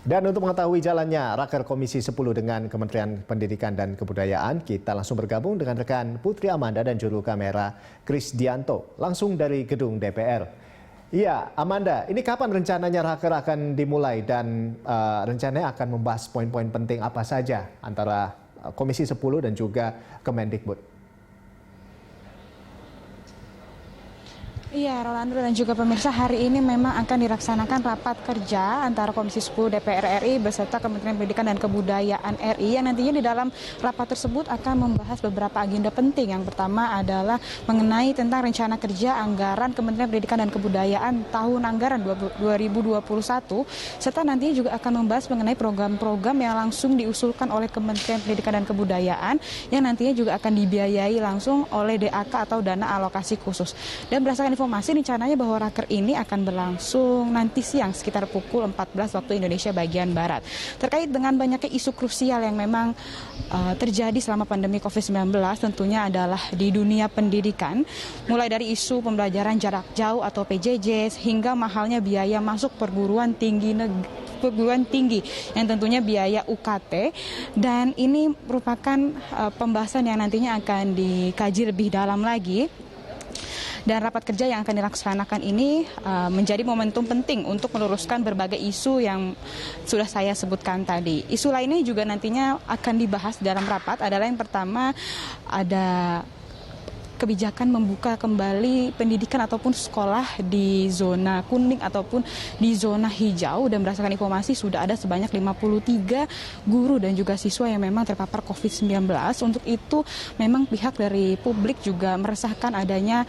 Dan untuk mengetahui jalannya Raker Komisi 10 dengan Kementerian Pendidikan dan Kebudayaan, kita langsung bergabung dengan rekan Putri Amanda dan juru kamera Krisdianto langsung dari gedung DPR. Iya, Amanda, ini kapan rencananya Raker akan dimulai dan rencananya akan membahas poin-poin penting apa saja antara Komisi 10 dan juga Kemendikbud? Iya, Rolando dan juga pemirsa, hari ini memang akan dilaksanakan rapat kerja antara Komisi 10 DPR RI beserta Kementerian Pendidikan dan Kebudayaan RI yang nantinya di dalam rapat tersebut akan membahas beberapa agenda penting. Yang pertama adalah mengenai tentang rencana kerja anggaran Kementerian Pendidikan dan Kebudayaan tahun anggaran 2021 serta nantinya juga akan membahas mengenai program-program yang langsung diusulkan oleh Kementerian Pendidikan dan Kebudayaan yang nantinya juga akan dibiayai langsung oleh DAK atau dana alokasi khusus. Dan berdasarkan informasi rencananya bahwa Raker ini akan berlangsung nanti siang sekitar pukul 14 waktu Indonesia bagian Barat. Terkait dengan banyaknya isu krusial yang memang terjadi selama pandemi COVID-19 tentunya adalah di dunia pendidikan, mulai dari isu pembelajaran jarak jauh atau PJJ hingga mahalnya biaya masuk perguruan tinggi yang tentunya biaya UKT, dan ini merupakan pembahasan yang nantinya akan dikaji lebih dalam lagi. Dan rapat kerja yang akan dilaksanakan ini menjadi momentum penting untuk meluruskan berbagai isu yang sudah saya sebutkan tadi. Isu lainnya juga nantinya akan dibahas dalam rapat adalah yang pertama ada kebijakan membuka kembali pendidikan ataupun sekolah di zona kuning ataupun di zona hijau, dan berdasarkan informasi sudah ada sebanyak 53 guru dan juga siswa yang memang terpapar COVID-19. Untuk itu memang pihak dari publik juga meresahkan adanya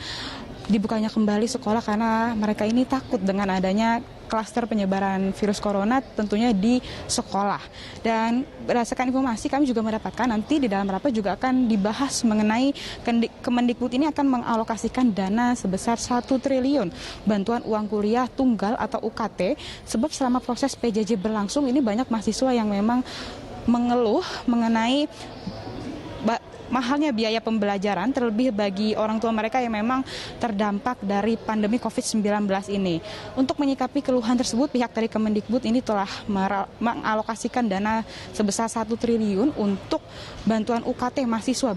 dibukanya kembali sekolah karena mereka ini takut dengan adanya klaster penyebaran virus corona tentunya di sekolah. Dan berdasarkan informasi kami juga mendapatkan nanti di dalam rapat juga akan dibahas mengenai Kemendikbud ini akan mengalokasikan dana sebesar 1 triliun bantuan uang kuliah tunggal atau UKT, sebab selama proses PJJ berlangsung ini banyak mahasiswa yang memang mengeluh mengenai mahalnya biaya pembelajaran, terlebih bagi orang tua mereka yang memang terdampak dari pandemi COVID-19 ini. Untuk menyikapi keluhan tersebut, pihak dari Kemendikbud ini telah mengalokasikan dana sebesar 1 triliun untuk bantuan UKT mahasiswa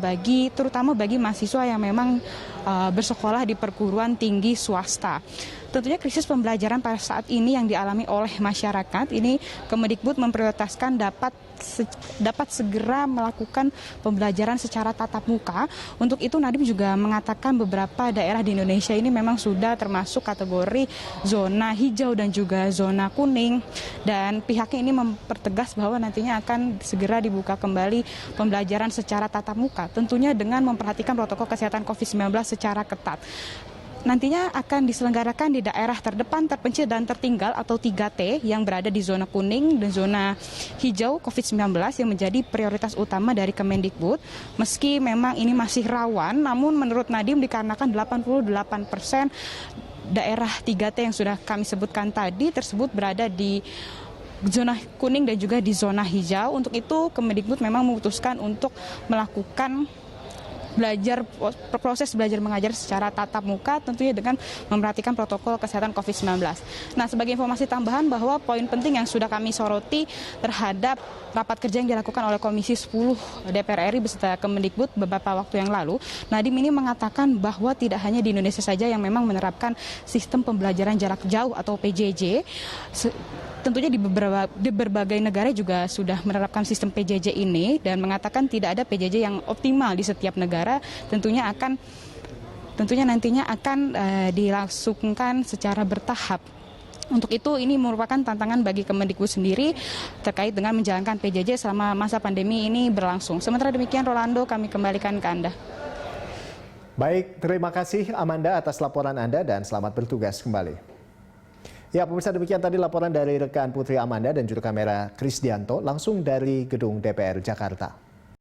terutama bagi mahasiswa yang memang bersekolah di perguruan tinggi swasta. Tentunya krisis pembelajaran pada saat ini yang dialami oleh masyarakat ini, Kemendikbud memprioritaskan dapat segera melakukan pembelajaran secara tatap muka. Untuk itu Nadiem juga mengatakan beberapa daerah di Indonesia ini memang sudah termasuk kategori zona hijau dan juga zona kuning, dan pihaknya ini mempertegas bahwa nantinya akan segera dibuka kembali pembelajaran secara tatap muka, tentunya dengan memperhatikan protokol kesehatan COVID-19 secara ketat. Nantinya akan diselenggarakan di daerah terdepan, terpencil, dan tertinggal atau 3T yang berada di zona kuning dan zona hijau COVID-19 yang menjadi prioritas utama dari Kemendikbud. Meski memang ini masih rawan, namun menurut Nadiem dikarenakan 88% daerah 3T yang sudah kami sebutkan tadi tersebut berada di zona kuning dan juga di zona hijau. Untuk itu Kemendikbud memang memutuskan untuk melakukan proses belajar mengajar secara tatap muka, tentunya dengan memperhatikan protokol kesehatan COVID-19. Nah, sebagai informasi tambahan bahwa poin penting yang sudah kami soroti terhadap rapat kerja yang dilakukan oleh Komisi 10 DPR RI beserta Kemendikbud beberapa waktu yang lalu, Nadiem ini mengatakan bahwa tidak hanya di Indonesia saja yang memang menerapkan sistem pembelajaran jarak jauh atau PJJ. Tentunya di berbagai negara juga sudah menerapkan sistem PJJ ini, dan mengatakan tidak ada PJJ yang optimal di setiap negara. Tentunya nantinya akan dilangsungkan secara bertahap. Untuk itu ini merupakan tantangan bagi Kemendikbud sendiri terkait dengan menjalankan PJJ selama masa pandemi ini berlangsung. Sementara demikian, Rolando, kami kembalikan ke Anda. Baik, terima kasih Amanda atas laporan Anda dan selamat bertugas kembali. Ya, pemirsa, demikian tadi laporan dari rekan Putri Amanda dan juru kamera Krisdianto langsung dari gedung DPR Jakarta.